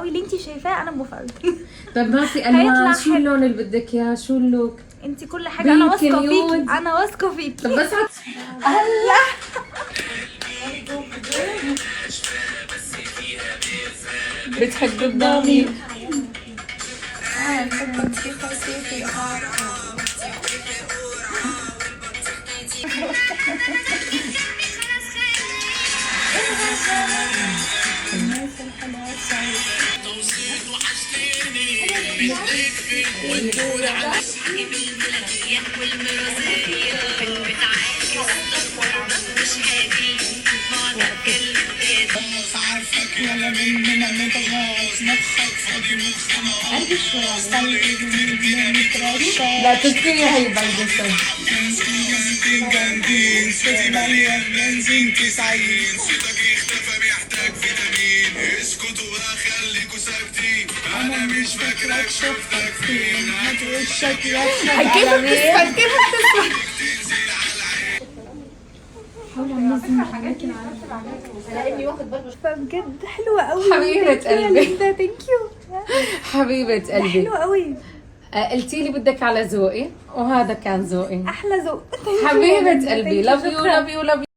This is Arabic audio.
قوي اللي انت شايفاه، انا موافقه. طب ما في الوان، شو اللون اللي بدك اياه؟ شو اللوك؟ انت كل حاجه انا واثقه فيكي، انا واثقه فيكي. طب بس الله بتحب الضمير. لا تذكري هي بلبسها. صوتي مليان بنزين 90، صوتك اختفى بيحتاج فيتامين. اسكتوا بقى خليكوا ثابتين، انا مش فاكرك شفتك فين. هات وشك يا كيف بتسمع كيف بتسمع. بجد حلوه قوي حبيبه قلبي. ثانك يو حبيبه قلبي حلوه قوي. قلتي لي بدك على ذوقي وهذا كان ذوقي. احلى ذوق حبيبه قلبي. لاف يو لاف يو لاف يو.